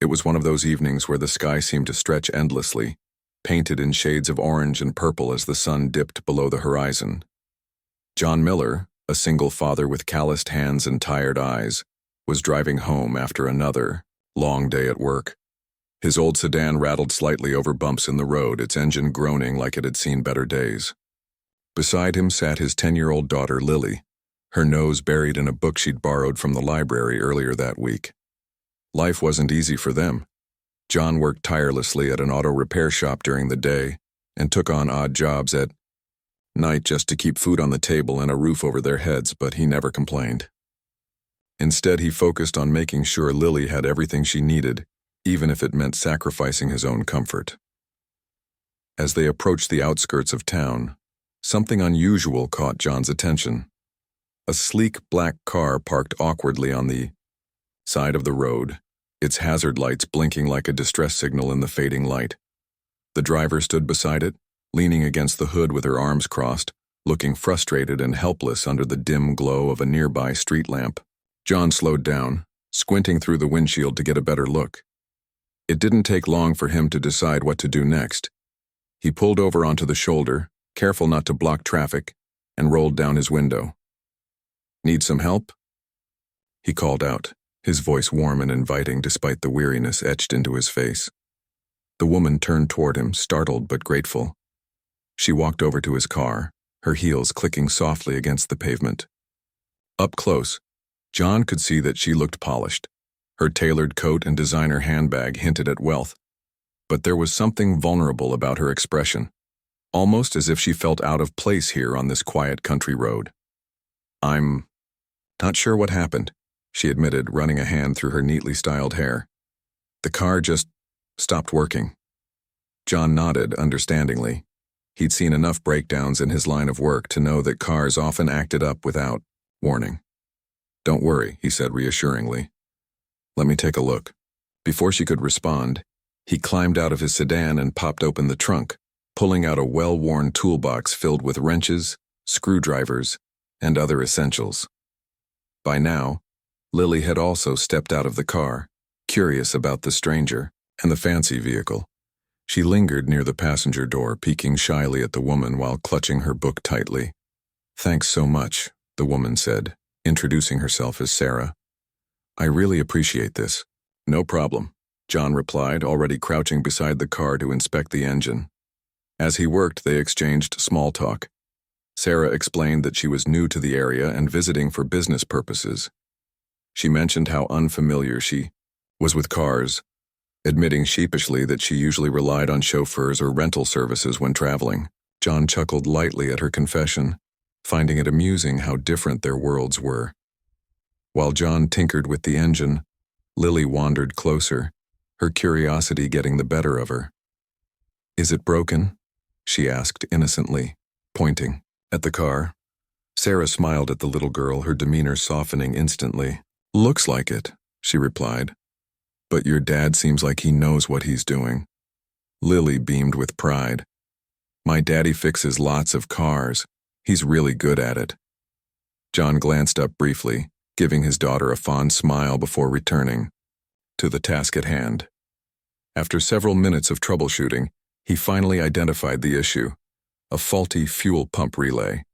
It was one of those evenings where the sky seemed to stretch endlessly, painted in shades of orange and purple as the sun dipped below the horizon. John Miller, a single father with calloused hands and tired eyes, was driving home after another long day at work. His old sedan rattled slightly over bumps in the road, its engine groaning like it had seen better days. Beside him sat his 10-year-old daughter, Lily, her nose buried in a book she'd borrowed from the library earlier that week. Life wasn't easy for them. John worked tirelessly at an auto repair shop during the day and took on odd jobs at night just to keep food on the table and a roof over their heads, but he never complained. Instead, he focused on making sure Lily had everything she needed, even if it meant sacrificing his own comfort. As they approached the outskirts of town, something unusual caught John's attention. A sleek black car parked awkwardly on the side of the road, its hazard lights blinking like a distress signal in the fading light. The driver stood beside it, leaning against the hood with her arms crossed, looking frustrated and helpless under the dim glow of a nearby street lamp. John slowed down, squinting through the windshield to get a better look. It didn't take long for him to decide what to do next. He pulled over onto the shoulder, careful not to block traffic, and rolled down his window. "Need some help?" he called out, his voice warm and inviting despite the weariness etched into his face. The woman turned toward him, startled but grateful. She walked over to his car, her heels clicking softly against the pavement. Up close, John could see that she looked polished. Her tailored coat and designer handbag hinted at wealth, but there was something vulnerable about her expression, almost as if she felt out of place here on this quiet country road. "I'm not sure what happened," she admitted, running a hand through her neatly styled hair. "The car just stopped working." John nodded understandingly. He'd seen enough breakdowns in his line of work to know that cars often acted up without warning. "Don't worry," he said reassuringly. "Let me take a look." Before she could respond, he climbed out of his sedan and popped open the trunk, pulling out a well-worn toolbox filled with wrenches, screwdrivers, and other essentials. By now, Lily had also stepped out of the car, curious about the stranger and the fancy vehicle. She lingered near the passenger door, peeking shyly at the woman while clutching her book tightly. "Thanks so much," the woman said, introducing herself as Sarah. "I really appreciate this." "No problem," John replied, already crouching beside the car to inspect the engine. As he worked, they exchanged small talk. Sarah explained that she was new to the area and visiting for business purposes. She mentioned how unfamiliar she was with cars, admitting sheepishly that she usually relied on chauffeurs or rental services when traveling. John chuckled lightly at her confession, finding it amusing how different their worlds were. While John tinkered with the engine, Lily wandered closer, her curiosity getting the better of her. "Is it broken?" she asked innocently, pointing at the car. Sarah smiled at the little girl, her demeanor softening instantly. "Looks like it," she replied. "But your dad seems like he knows what he's doing." Lily beamed with pride. "My daddy fixes lots of cars. He's really good at it." John glanced up briefly, giving his daughter a fond smile before returning to the task at hand. After several minutes of troubleshooting, he finally identified the issue: a faulty fuel pump relay.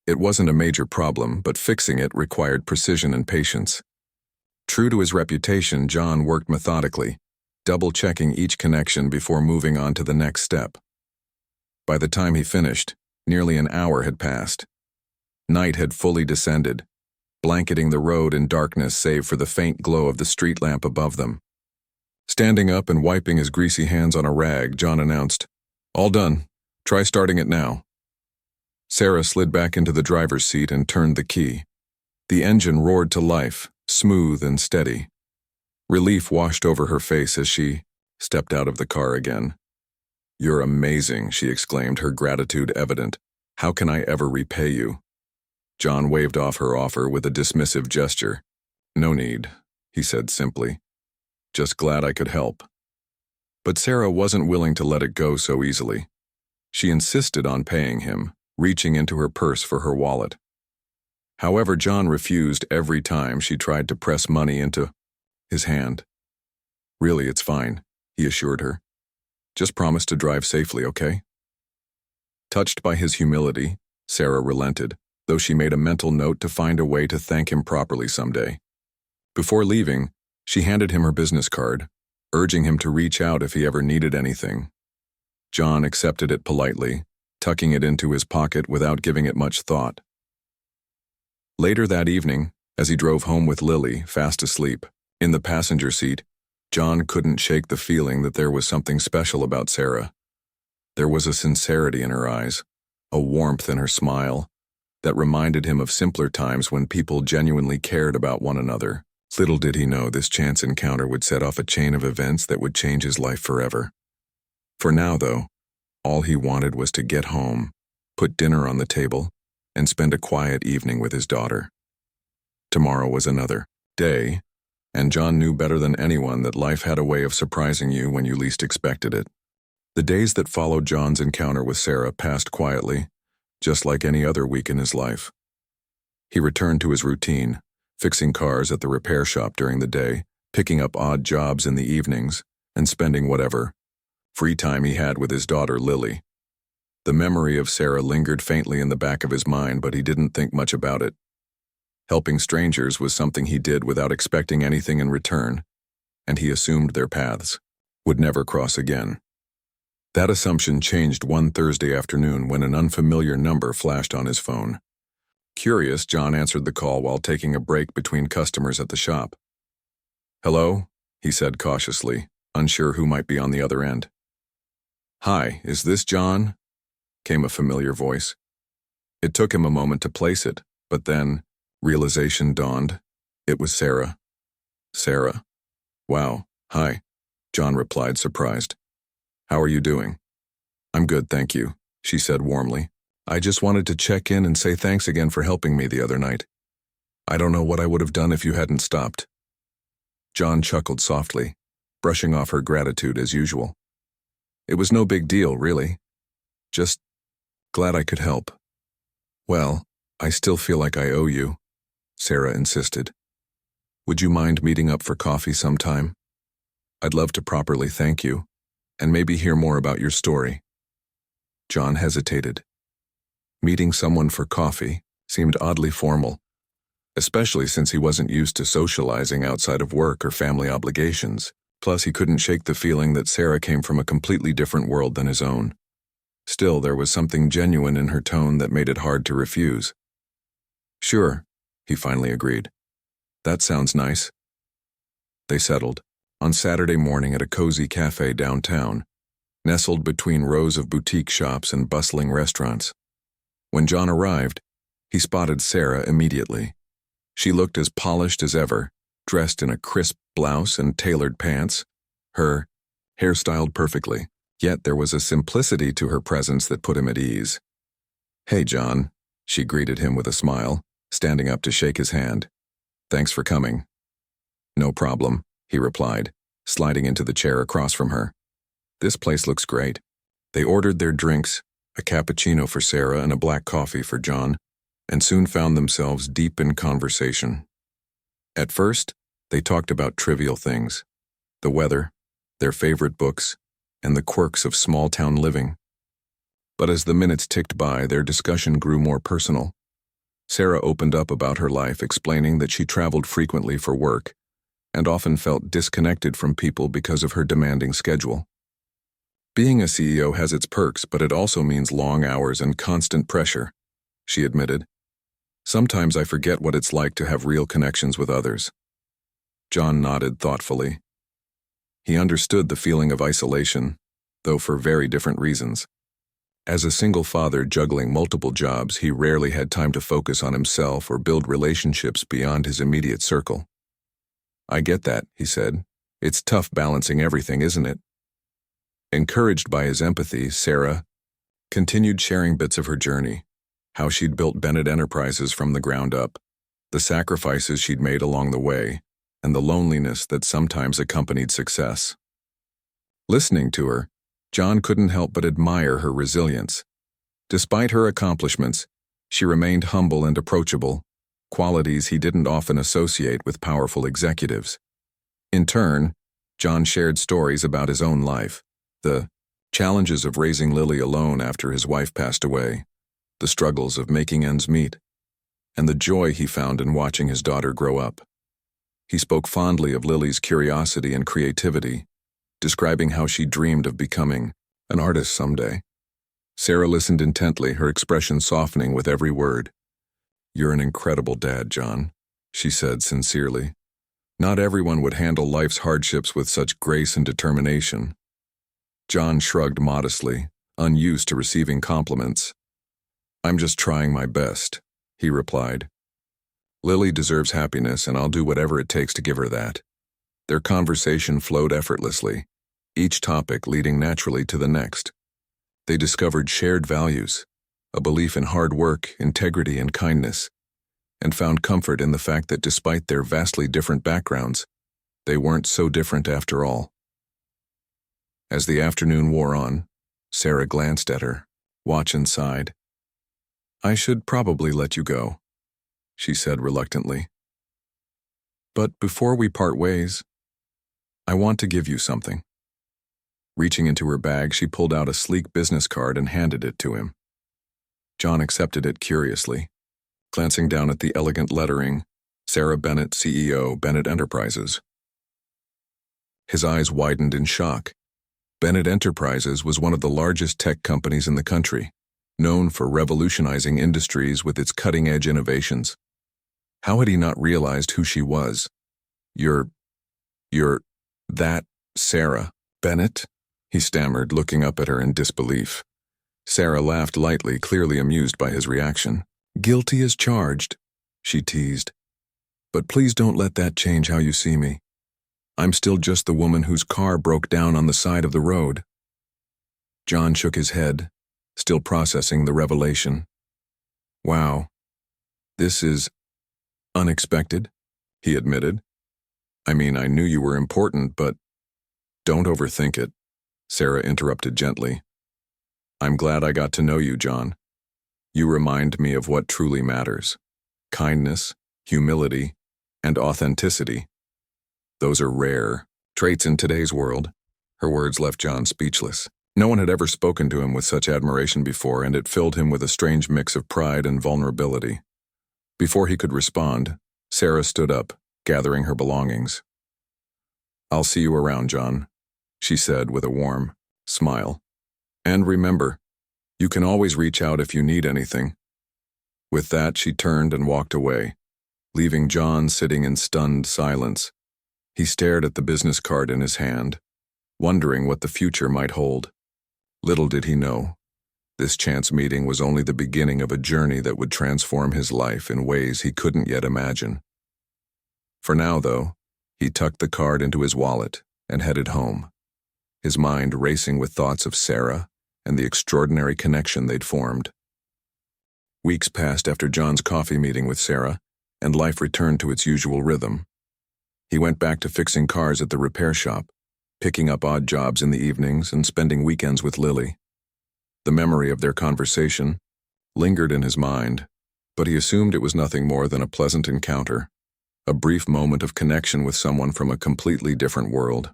It wasn't a major problem, but fixing it required precision and patience. True to his reputation, John worked methodically, double-checking each connection before moving on to the next step. By the time he finished, nearly an hour had passed. Night had fully descended, blanketing the road in darkness save for the faint glow of the street lamp above them. Standing up and wiping his greasy hands on a rag, John announced, "All done. Try starting it now." Sarah slid back into the driver's seat and turned the key. The engine roared to life, smooth and steady. Relief washed over her face as she stepped out of the car again. "You're amazing," she exclaimed, her gratitude evident. "How can I ever repay you?" John waved off her offer with a dismissive gesture. "No need," he said simply. "Just glad I could help." But Sarah wasn't willing to let it go so easily. She insisted on paying him, reaching into her purse for her wallet. However, John refused every time she tried to press money into his hand. Really, it's fine, he assured her. Just promise to drive safely, okay? Touched by his humility, Sarah relented, though she made a mental note to find a way to thank him properly someday. Before leaving, she handed him her business card, urging him to reach out if he ever needed anything. John accepted it politely, tucking it into his pocket without giving it much thought. Later that evening, as he drove home with Lily, fast asleep, in the passenger seat, John couldn't shake the feeling that there was something special about Sarah. There was a sincerity in her eyes, a warmth in her smile, that reminded him of simpler times when people genuinely cared about one another. Little did he know this chance encounter would set off a chain of events that would change his life forever. For now, though, all he wanted was to get home, put dinner on the table, and spend a quiet evening with his daughter. Tomorrow was another day, and John knew better than anyone that life had a way of surprising you when you least expected it. The days that followed John's encounter with Sarah passed quietly, just like any other week in his life. He returned to his routine, fixing cars at the repair shop during the day, picking up odd jobs in the evenings, and spending whatever free time he had with his daughter Lily. The memory of Sarah lingered faintly in the back of his mind, but he didn't think much about it. Helping strangers was something he did without expecting anything in return, and he assumed their paths would never cross again. That assumption changed one Thursday afternoon when an unfamiliar number flashed on his phone. Curious, John answered the call while taking a break between customers at the shop. "Hello?" he said cautiously, unsure who might be on the other end. "Hi, is this John?" came a familiar voice. It took him a moment to place it, but then realization dawned. It was Sarah. Sarah. "Wow, hi," John replied, surprised. "How are you doing?" "I'm good, thank you," she said warmly. "I just wanted to check in and say thanks again for helping me the other night. I don't know what I would have done if you hadn't stopped." John chuckled softly, brushing off her gratitude as usual. "It was no big deal, really. Just glad I could help." "Well, I still feel like I owe you," Sarah insisted. "Would you mind meeting up for coffee sometime? I'd love to properly thank you, and maybe hear more about your story." John hesitated. Meeting someone for coffee seemed oddly formal, especially since he wasn't used to socializing outside of work or family obligations. Plus, he couldn't shake the feeling that Sarah came from a completely different world than his own. Still, there was something genuine in her tone that made it hard to refuse. "Sure," he finally agreed. "That sounds nice." They settled on Saturday morning at a cozy cafe downtown, nestled between rows of boutique shops and bustling restaurants. When John arrived, he spotted Sarah immediately. She looked as polished as ever, dressed in a crisp blouse and tailored pants, her hair styled perfectly. Yet there was a simplicity to her presence that put him at ease. "Hey, John," she greeted him with a smile, standing up to shake his hand. "Thanks for coming." "No problem," he replied, sliding into the chair across from her. "This place looks great." They ordered their drinks, a cappuccino for Sarah and a black coffee for John, and soon found themselves deep in conversation. At first, they talked about trivial things: the weather, their favorite books, and the quirks of small-town living. But as the minutes ticked by, their discussion grew more personal. Sarah opened up about her life, explaining that she traveled frequently for work and often felt disconnected from people because of her demanding schedule. "Being a CEO has its perks, but it also means long hours and constant pressure," she admitted. "Sometimes I forget what it's like to have real connections with others." John nodded thoughtfully. He understood the feeling of isolation, though for very different reasons. As a single father juggling multiple jobs, he rarely had time to focus on himself or build relationships beyond his immediate circle. "I get that," he said. "It's tough balancing everything, isn't it?" Encouraged by his empathy, Sarah continued sharing bits of her journey, how she'd built Bennett Enterprises from the ground up, the sacrifices she'd made along the way, and the loneliness that sometimes accompanied success. Listening to her, John couldn't help but admire her resilience. Despite her accomplishments, she remained humble and approachable, qualities he didn't often associate with powerful executives. In turn, John shared stories about his own life, the challenges of raising Lily alone after his wife passed away, the struggles of making ends meet, and the joy he found in watching his daughter grow up. He spoke fondly of Lily's curiosity and creativity, describing how she dreamed of becoming an artist someday. Sarah listened intently, her expression softening with every word. "You're an incredible dad, John," she said sincerely. "Not everyone would handle life's hardships with such grace and determination." John shrugged modestly, unused to receiving compliments. "I'm just trying my best," he replied. "Lily deserves happiness, and I'll do whatever it takes to give her that." Their conversation flowed effortlessly, each topic leading naturally to the next. They discovered shared values, a belief in hard work, integrity, and kindness, and found comfort in the fact that despite their vastly different backgrounds, they weren't so different after all. As the afternoon wore on, Sarah glanced at her watch and sighed. "I should probably let you go," she said reluctantly. "But before we part ways, I want to give you something." Reaching into her bag, she pulled out a sleek business card and handed it to him. John accepted it curiously, glancing down at the elegant lettering, "Sarah Bennett, CEO, Bennett Enterprises." His eyes widened in shock. Bennett Enterprises was one of the largest tech companies in the country, known for revolutionizing industries with its cutting-edge innovations. How had he not realized who she was? You're that Sarah Bennett?" he stammered, looking up at her in disbelief. Sarah laughed lightly, clearly amused by his reaction. "Guilty as charged," she teased. "But please don't let that change how you see me. I'm still just the woman whose car broke down on the side of the road." John shook his head, still processing the revelation. "Wow, this is unexpected," he admitted. "I mean, I knew you were important, but don't overthink it," Sarah interrupted gently. "I'm glad I got to know you, John. You remind me of what truly matters: kindness, humility, and authenticity. Those are rare traits in today's world." Her words left John speechless. No one had ever spoken to him with such admiration before, and it filled him with a strange mix of pride and vulnerability. Before he could respond, Sarah stood up, gathering her belongings. "I'll see you around, John," she said with a warm smile. "And remember, you can always reach out if you need anything." With that, she turned and walked away, leaving John sitting in stunned silence. He stared at the business card in his hand, wondering what the future might hold. Little did he know, this chance meeting was only the beginning of a journey that would transform his life in ways he couldn't yet imagine. For now, though, he tucked the card into his wallet and headed home, his mind racing with thoughts of Sarah and the extraordinary connection they'd formed. Weeks passed after John's coffee meeting with Sarah, and life returned to its usual rhythm. He went back to fixing cars at the repair shop, picking up odd jobs in the evenings and spending weekends with Lily. The memory of their conversation lingered in his mind, but he assumed it was nothing more than a pleasant encounter, a brief moment of connection with someone from a completely different world.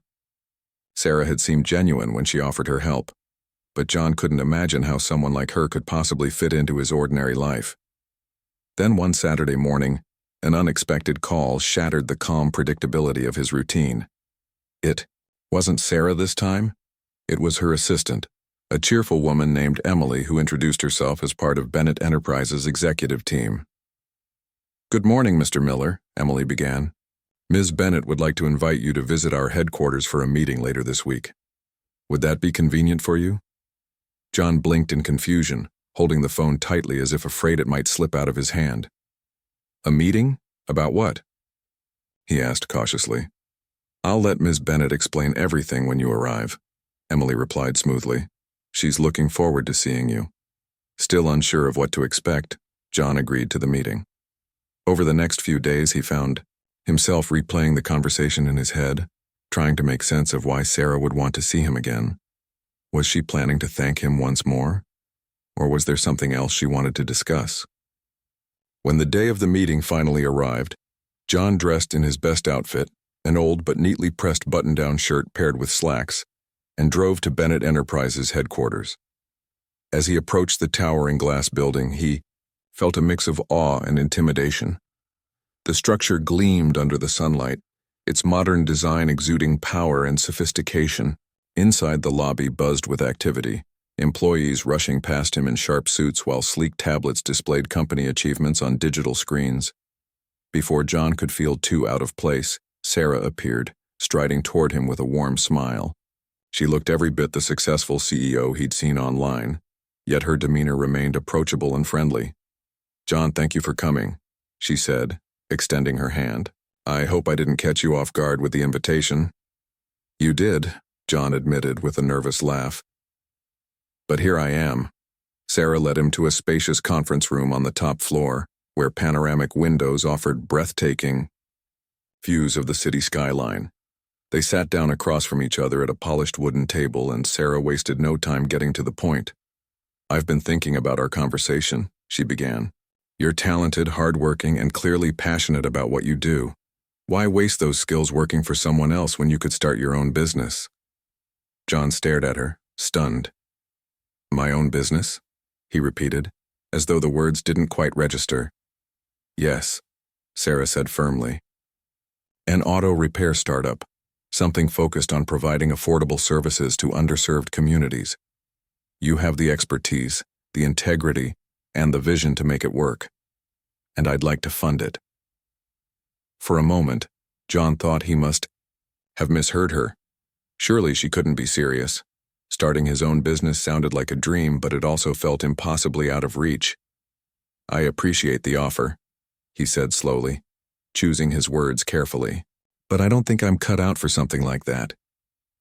Sarah had seemed genuine when she offered her help, but John couldn't imagine how someone like her could possibly fit into his ordinary life. Then one Saturday morning, an unexpected call shattered the calm predictability of his routine. It wasn't Sarah this time. It was her assistant, a cheerful woman named Emily, who introduced herself as part of Bennett Enterprises' executive team. "Good morning, Mr. Miller," Emily began. "Ms. Bennett would like to invite you to visit our headquarters for a meeting later this week. Would that be convenient for you?" John blinked in confusion, holding the phone tightly as if afraid it might slip out of his hand. "A meeting? About what?" he asked cautiously. "I'll let Ms. Bennett explain everything when you arrive," Emily replied smoothly. "She's looking forward to seeing you." Still unsure of what to expect, John agreed to the meeting. Over the next few days, he found himself replaying the conversation in his head, trying to make sense of why Sarah would want to see him again. Was she planning to thank him once more? Or was there something else she wanted to discuss? When the day of the meeting finally arrived, John dressed in his best outfit, an old but neatly pressed button-down shirt paired with slacks, and drove to Bennett Enterprises headquarters. As he approached the towering glass building, he felt a mix of awe and intimidation. The structure gleamed under the sunlight, its modern design exuding power and sophistication. Inside the lobby buzzed with activity, employees rushing past him in sharp suits while sleek tablets displayed company achievements on digital screens. Before John could feel too out of place, Sarah appeared, striding toward him with a warm smile. She looked every bit the successful CEO he'd seen online, yet her demeanor remained approachable and friendly. "John, thank you for coming," she said, extending her hand. "I hope I didn't catch you off guard with the invitation." "You did," John admitted with a nervous laugh. "But here I am." Sarah led him to a spacious conference room on the top floor, where panoramic windows offered breathtaking views of the city skyline. They sat down across from each other at a polished wooden table, and Sarah wasted no time getting to the point. "I've been thinking about our conversation," she began. "You're talented, hardworking, and clearly passionate about what you do. Why waste those skills working for someone else when you could start your own business?" John stared at her, stunned. "My own business?" he repeated, as though the words didn't quite register. "Yes," Sarah said firmly. "An auto repair startup, something focused on providing affordable services to underserved communities. You have the expertise, the integrity, and the vision to make it work. And I'd like to fund it." For a moment, John thought he must have misheard her. Surely she couldn't be serious. Starting his own business sounded like a dream, but it also felt impossibly out of reach. "I appreciate the offer," he said slowly, choosing his words carefully. "But I don't think I'm cut out for something like that.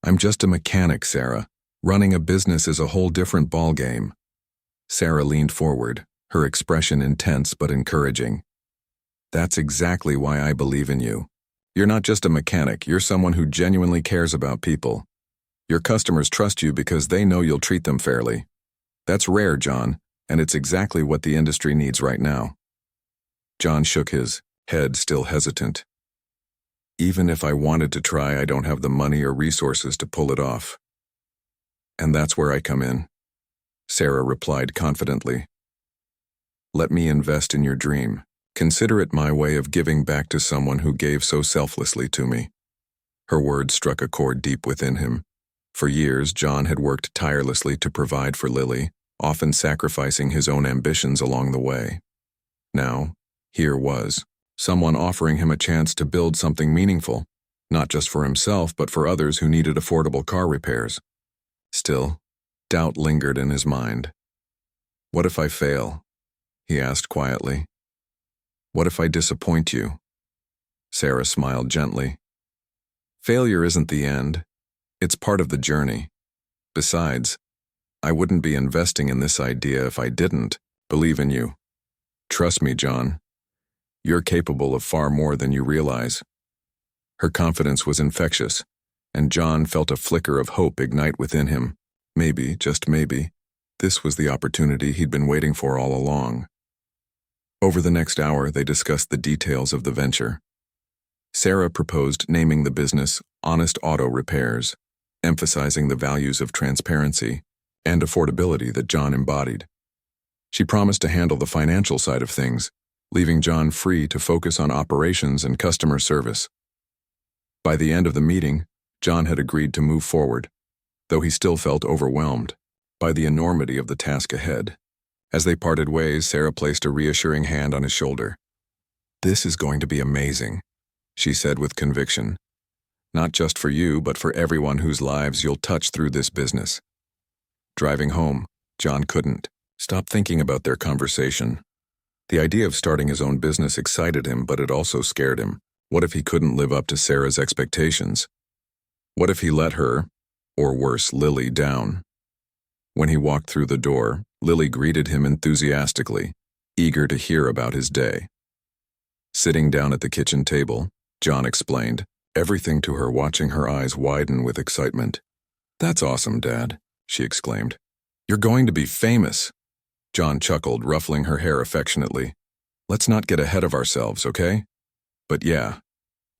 I'm just a mechanic, Sarah. Running a business is a whole different ballgame." Sarah leaned forward, her expression intense but encouraging. "That's exactly why I believe in you. You're not just a mechanic, you're someone who genuinely cares about people. Your customers trust you because they know you'll treat them fairly. That's rare, John, and it's exactly what the industry needs right now." John shook his head, still hesitant. "Even if I wanted to try, I don't have the money or resources to pull it off." "And that's where I come in," Sarah replied confidently. "Let me invest in your dream. Consider it my way of giving back to someone who gave so selflessly to me." Her words struck a chord deep within him. For years, John had worked tirelessly to provide for Lily, often sacrificing his own ambitions along the way. Now, here was someone offering him a chance to build something meaningful, not just for himself but for others who needed affordable car repairs. Still, doubt lingered in his mind. "What if I fail?" he asked quietly. "What if I disappoint you?" Sarah smiled gently. "Failure isn't the end. It's part of the journey. Besides, I wouldn't be investing in this idea if I didn't believe in you. Trust me, John. You're capable of far more than you realize." Her confidence was infectious, and John felt a flicker of hope ignite within him. Maybe, just maybe, this was the opportunity he'd been waiting for all along. Over the next hour, they discussed the details of the venture. Sarah proposed naming the business Honest Auto Repairs, emphasizing the values of transparency and affordability that John embodied. She promised to handle the financial side of things, leaving John free to focus on operations and customer service. By the end of the meeting, John had agreed to move forward, though he still felt overwhelmed by the enormity of the task ahead. As they parted ways, Sarah placed a reassuring hand on his shoulder. "This is going to be amazing," she said with conviction. "Not just for you, but for everyone whose lives you'll touch through this business." Driving home, John couldn't stop thinking about their conversation. The idea of starting his own business excited him, but it also scared him. What if he couldn't live up to Sarah's expectations? What if he let her, or worse, Lily, down? When he walked through the door, Lily greeted him enthusiastically, eager to hear about his day. Sitting down at the kitchen table, John explained everything to her, watching her eyes widen with excitement. "That's awesome, Dad," she exclaimed. "You're going to be famous." John chuckled, ruffling her hair affectionately. "Let's not get ahead of ourselves, okay? But yeah,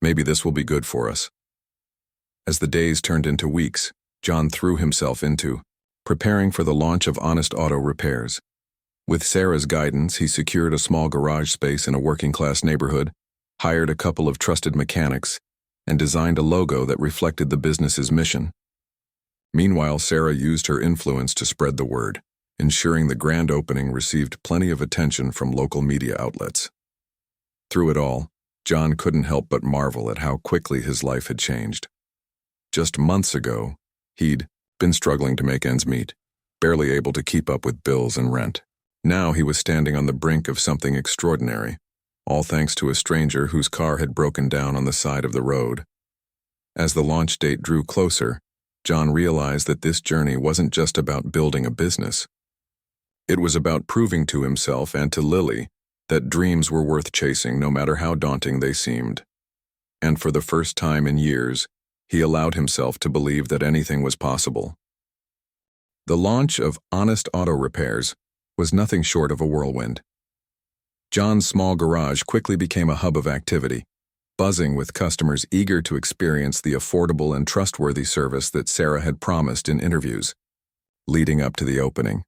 Maybe this will be good for us. As the days turned into weeks, John threw himself into preparing for the launch of Honest Auto Repairs. With Sarah's guidance, he secured a small garage space in a working-class neighborhood, hired a couple of trusted mechanics, and designed a logo that reflected the business's mission. Meanwhile, Sarah used her influence to spread the word, ensuring the grand opening received plenty of attention from local media outlets. Through it all, John couldn't help but marvel at how quickly his life had changed. Just months ago, he'd been struggling to make ends meet, barely able to keep up with bills and rent. Now he was standing on the brink of something extraordinary, all thanks to a stranger whose car had broken down on the side of the road. As the launch date drew closer, John realized that this journey wasn't just about building a business. It was about proving to himself and to Lily that dreams were worth chasing no matter how daunting they seemed. And for the first time in years, he allowed himself to believe that anything was possible. The launch of Honest Auto Repairs was nothing short of a whirlwind. John's small garage quickly became a hub of activity, buzzing with customers eager to experience the affordable and trustworthy service that Sarah had promised in interviews leading up to the opening.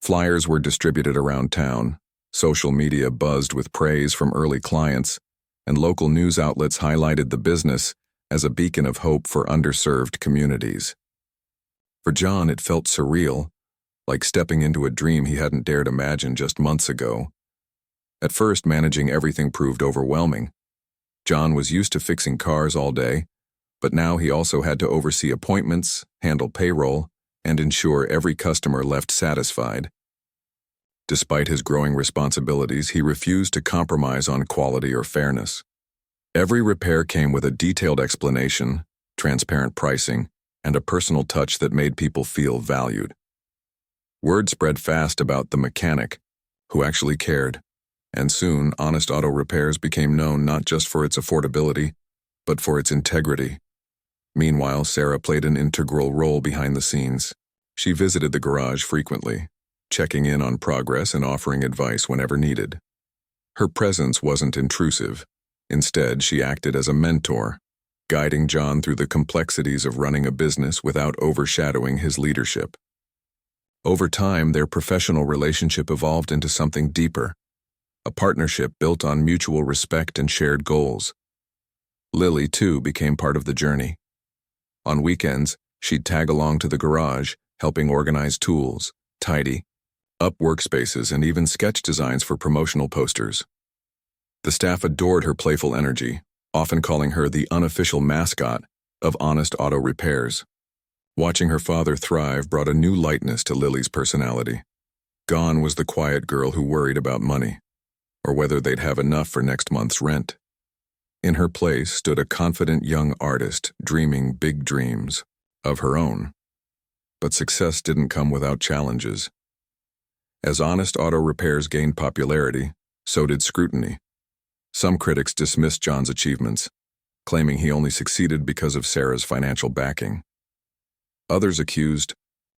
Flyers were distributed around town, social media buzzed with praise from early clients, and local news outlets highlighted the business as a beacon of hope for underserved communities. For John, it felt surreal, like stepping into a dream he hadn't dared imagine just months ago. At first, managing everything proved overwhelming. John was used to fixing cars all day, but now he also had to oversee appointments, handle payroll, and ensure every customer left satisfied. Despite his growing responsibilities, he refused to compromise on quality or fairness. Every repair came with a detailed explanation, transparent pricing, and a personal touch that made people feel valued. Word spread fast about the mechanic, who actually cared, and soon Honest Auto Repairs became known not just for its affordability, but for its integrity. Meanwhile, Sarah played an integral role behind the scenes. She visited the garage frequently, checking in on progress and offering advice whenever needed. Her presence wasn't intrusive. Instead, she acted as a mentor, guiding John through the complexities of running a business without overshadowing his leadership. Over time, their professional relationship evolved into something deeper, a partnership built on mutual respect and shared goals. Lily, too, became part of the journey. On weekends, she'd tag along to the garage, helping organize tools, tidy up workspaces, and even sketch designs for promotional posters. The staff adored her playful energy, often calling her the unofficial mascot of Honest Auto Repairs. Watching her father thrive brought a new lightness to Lily's personality. Gone was the quiet girl who worried about money, or whether they'd have enough for next month's rent. In her place stood a confident young artist dreaming big dreams of her own. But success didn't come without challenges. As Honest Auto Repairs gained popularity, so did scrutiny. Some critics dismissed John's achievements, claiming he only succeeded because of Sarah's financial backing. Others accused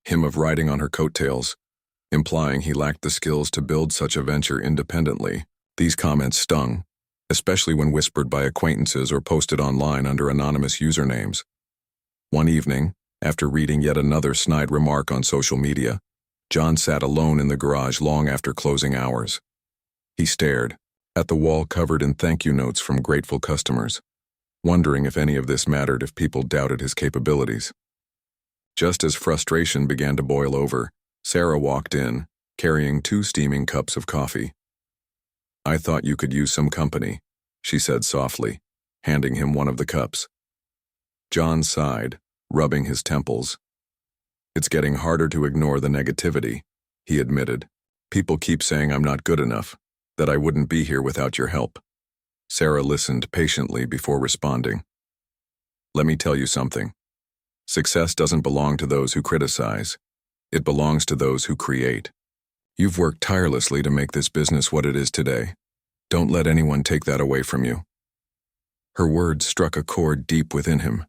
him of riding on her coattails, implying he lacked the skills to build such a venture independently. These comments stung, especially when whispered by acquaintances or posted online under anonymous usernames. One evening, after reading yet another snide remark on social media, John sat alone in the garage long after closing hours. He stared at the wall covered in thank you notes from grateful customers, wondering if any of this mattered if people doubted his capabilities. Just as frustration began to boil over, Sarah walked in, carrying 2 steaming cups of coffee. "I thought you could use some company," she said softly, handing him one of the cups. John sighed, rubbing his temples. "It's getting harder to ignore the negativity," he admitted. "People keep saying I'm not good enough, that I wouldn't be here without your help." Sarah listened patiently before responding. "Let me tell you something. Success doesn't belong to those who criticize. It belongs to those who create. You've worked tirelessly to make this business what it is today. Don't let anyone take that away from you." Her words struck a chord deep within him.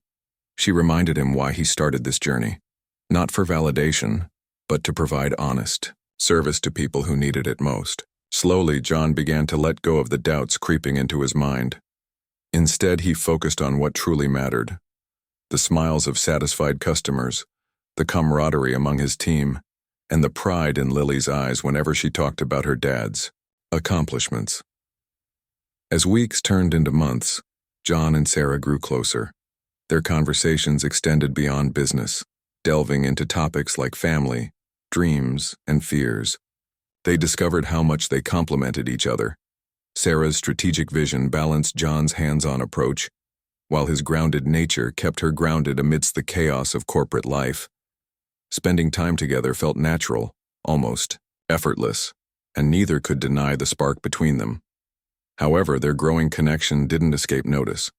She reminded him why he started this journey, not for validation, but to provide honest service to people who needed it most. Slowly, John began to let go of the doubts creeping into his mind. Instead, he focused on what truly mattered: the smiles of satisfied customers, the camaraderie among his team, and the pride in Lily's eyes whenever she talked about her dad's accomplishments. As weeks turned into months, John and Sarah grew closer. Their conversations extended beyond business, delving into topics like family, dreams, and fears. They discovered how much they complemented each other. Sarah's strategic vision balanced John's hands-on approach, while his grounded nature kept her grounded amidst the chaos of corporate life. Spending time together felt natural, almost effortless, and neither could deny the spark between them. However, their growing connection didn't escape notice.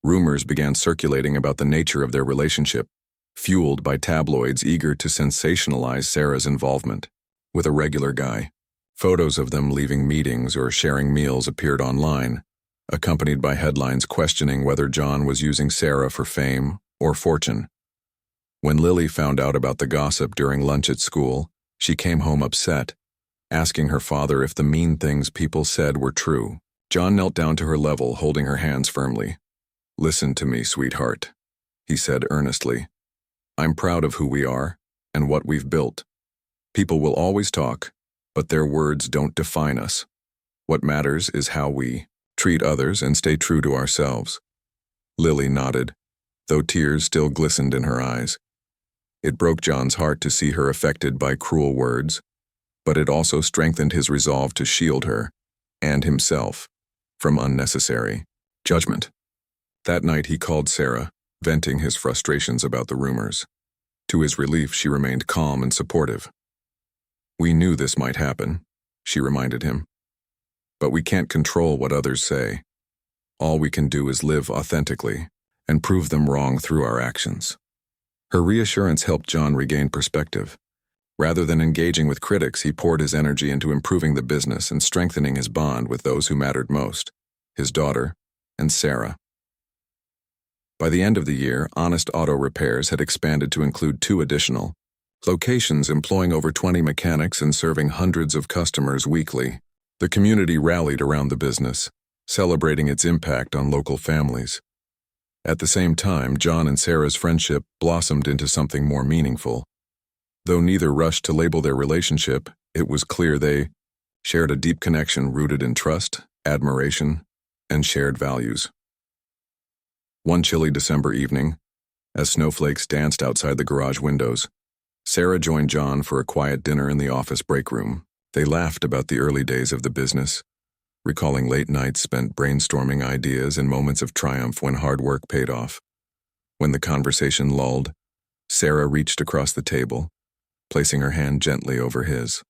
Rumors began circulating about the nature of their relationship, fueled by tabloids eager to sensationalize Sarah's involvement with a regular guy. Photos of them leaving meetings or sharing meals appeared online, accompanied by headlines questioning whether John was using Sarah for fame or fortune. When Lily found out about the gossip during lunch at school, she came home upset, asking her father if the mean things people said were true. John knelt down to her level, holding her hands firmly. "Listen to me, sweetheart," he said earnestly. "I'm proud of who we are and what we've built. People will always talk, but their words don't define us. What matters is how we treat others and stay true to ourselves." Lily nodded, though tears still glistened in her eyes. It broke John's heart to see her affected by cruel words, but it also strengthened his resolve to shield her, and himself, from unnecessary judgment. That night he called Sarah, venting his frustrations about the rumors. To his relief, she remained calm and supportive. "We knew this might happen," she reminded him. "But we can't control what others say. All we can do is live authentically and prove them wrong through our actions." Her reassurance helped John regain perspective. Rather than engaging with critics, he poured his energy into improving the business and strengthening his bond with those who mattered most: his daughter and Sarah. By the end of the year, Honest Auto Repairs had expanded to include 2 additional locations, employing over 20 mechanics and serving hundreds of customers weekly. The community rallied around the business, celebrating its impact on local families. At the same time, John and Sarah's friendship blossomed into something more meaningful. Though neither rushed to label their relationship, it was clear they shared a deep connection rooted in trust, admiration, and shared values. One chilly December evening, as snowflakes danced outside the garage windows, Sarah joined John for a quiet dinner in the office break room. They laughed about the early days of the business, recalling late nights spent brainstorming ideas and moments of triumph when hard work paid off. When the conversation lulled, Sarah reached across the table, placing her hand gently over his.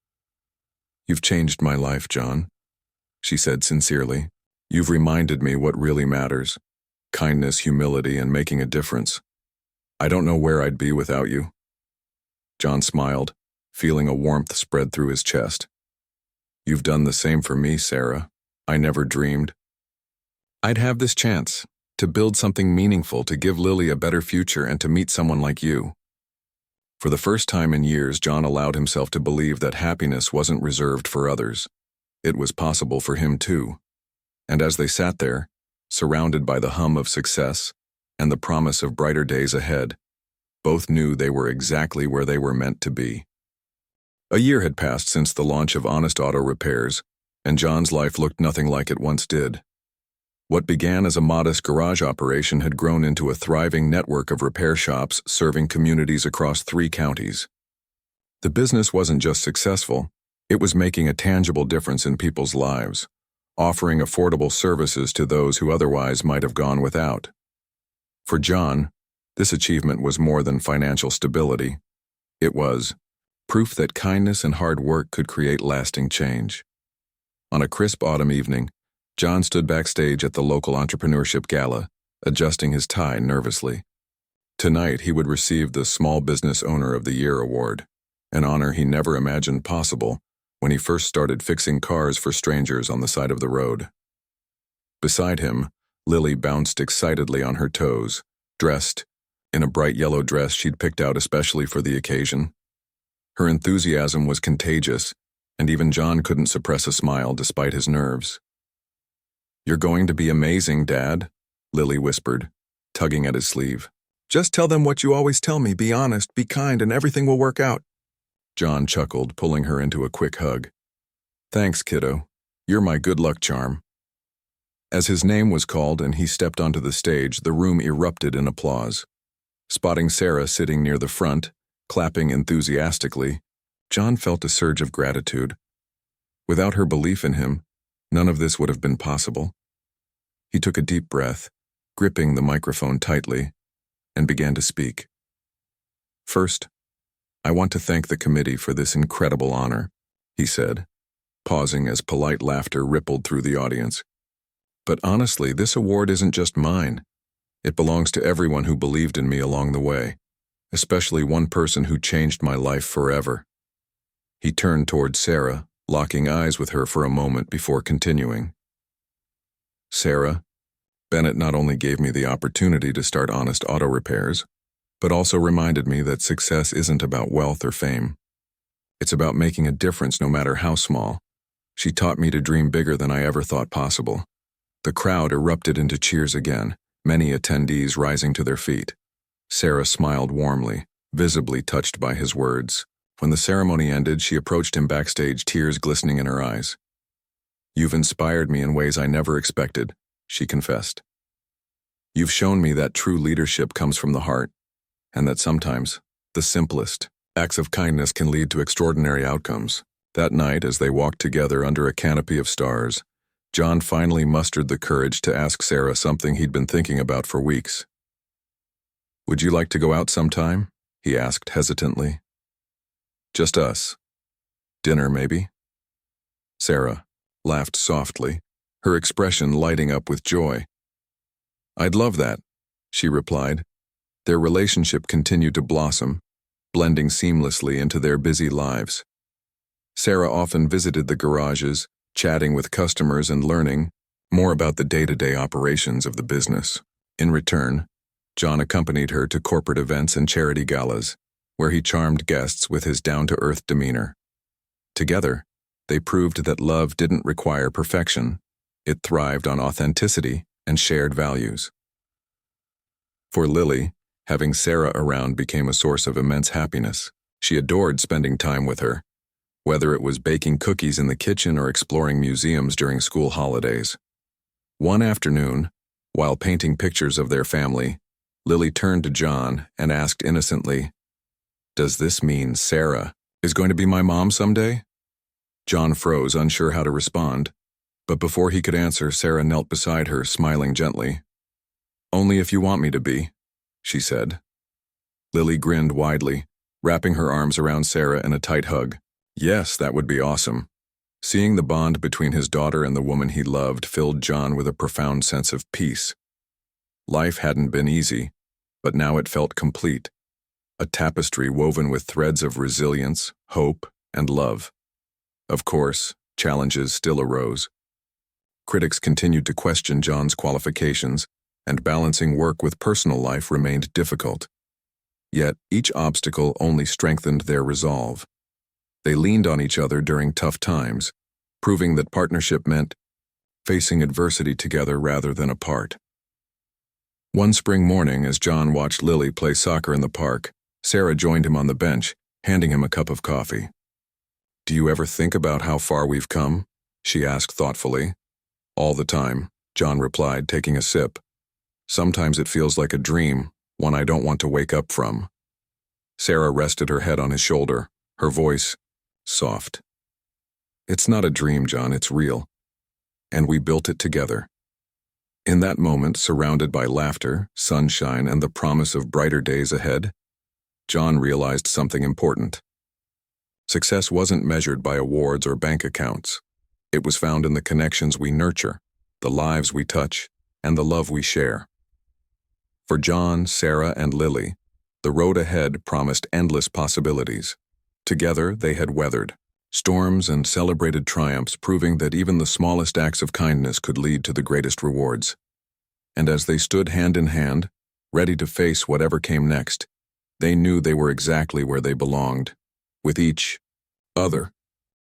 "You've changed my life, John," she said sincerely. "You've reminded me what really matters: kindness, humility, and making a difference. I don't know where I'd be without you." John smiled, feeling a warmth spread through his chest. "You've done the same for me, Sarah. I never dreamed I'd have this chance to build something meaningful, to give Lily a better future, and to meet someone like you." For the first time in years, John allowed himself to believe that happiness wasn't reserved for others. It was possible for him too. And as they sat there, surrounded by the hum of success and the promise of brighter days ahead, both knew they were exactly where they were meant to be. A year had passed since the launch of Honest Auto Repairs, and John's life looked nothing like it once did. What began as a modest garage operation had grown into a thriving network of repair shops serving communities across 3 counties. The business wasn't just successful, it was making a tangible difference in people's lives, offering affordable services to those who otherwise might have gone without. For John, this achievement was more than financial stability. It was proof that kindness and hard work could create lasting change. On a crisp autumn evening, John stood backstage at the local entrepreneurship gala, adjusting his tie nervously. Tonight, he would receive the Small Business Owner of the Year award, an honor he never imagined possible when he first started fixing cars for strangers on the side of the road. Beside him, Lily bounced excitedly on her toes, dressed in a bright yellow dress she'd picked out especially for the occasion. Her enthusiasm was contagious, and even John couldn't suppress a smile despite his nerves. You're going to be amazing, Dad, Lily whispered, tugging at his sleeve. Just tell them what you always tell me, be honest, be kind, and everything will work out. John chuckled, pulling her into a quick hug. Thanks, kiddo. You're my good luck charm. As his name was called and he stepped onto the stage, the room erupted in applause. Spotting Sarah sitting near the front, clapping enthusiastically, John felt a surge of gratitude. Without her belief in him, none of this would have been possible. He took a deep breath, gripping the microphone tightly, and began to speak. First, I want to thank the committee for this incredible honor, he said, pausing as polite laughter rippled through the audience. But honestly, this award isn't just mine. It belongs to everyone who believed in me along the way, especially one person who changed my life forever. He turned toward Sarah, locking eyes with her for a moment before continuing. Sarah, Bennett not only gave me the opportunity to start Honest Auto Repairs, but also reminded me that success isn't about wealth or fame. It's about making a difference no matter how small. She taught me to dream bigger than I ever thought possible. The crowd erupted into cheers again, many attendees rising to their feet. Sarah smiled warmly, visibly touched by his words. When the ceremony ended, she approached him backstage, tears glistening in her eyes. You've inspired me in ways I never expected, she confessed. You've shown me that true leadership comes from the heart, and that sometimes the simplest acts of kindness can lead to extraordinary outcomes. That night, as they walked together under a canopy of stars, John finally mustered the courage to ask Sarah something he'd been thinking about for weeks. Would you like to go out sometime? He asked hesitantly. Just us. Dinner, maybe? Sarah laughed softly, her expression lighting up with joy. I'd love that, she replied. Their relationship continued to blossom, blending seamlessly into their busy lives. Sarah often visited the garages, chatting with customers and learning more about the day-to-day operations of the business. In return, John accompanied her to corporate events and charity galas, where he charmed guests with his down-to-earth demeanor. Together, they proved that love didn't require perfection. It thrived on authenticity and shared values. For Lily, having Sarah around became a source of immense happiness. She adored spending time with her, whether it was baking cookies in the kitchen or exploring museums during school holidays. One afternoon, while painting pictures of their family, Lily turned to John and asked innocently, "Does this mean Sarah is going to be my mom someday?" John froze, unsure how to respond, but before he could answer, Sarah knelt beside her, smiling gently. "Only if you want me to be," she said. Lily grinned widely, wrapping her arms around Sarah in a tight hug. Yes, that would be awesome. Seeing the bond between his daughter and the woman he loved filled John with a profound sense of peace. Life hadn't been easy, but now it felt complete, a tapestry woven with threads of resilience, hope, and love. Of course, challenges still arose. Critics continued to question John's qualifications, and balancing work with personal life remained difficult. Yet each obstacle only strengthened their resolve. They leaned on each other during tough times, proving that partnership meant facing adversity together rather than apart. One spring morning, as John watched Lily play soccer in the park, Sarah joined him on the bench, handing him a cup of coffee. "Do you ever think about how far we've come?" she asked thoughtfully. "All the time," John replied, taking a sip. "Sometimes it feels like a dream, one I don't want to wake up from." Sarah rested her head on his shoulder, her voice soft. "It's not a dream, John, it's real. And we built it together." In that moment, surrounded by laughter, sunshine, and the promise of brighter days ahead, John realized something important. Success wasn't measured by awards or bank accounts. It was found in the connections we nurture, the lives we touch, and the love we share. For John, Sarah, and Lily, the road ahead promised endless possibilities. Together, they had weathered storms and celebrated triumphs, proving that even the smallest acts of kindness could lead to the greatest rewards. And as they stood hand in hand, ready to face whatever came next, they knew they were exactly where they belonged, with each other.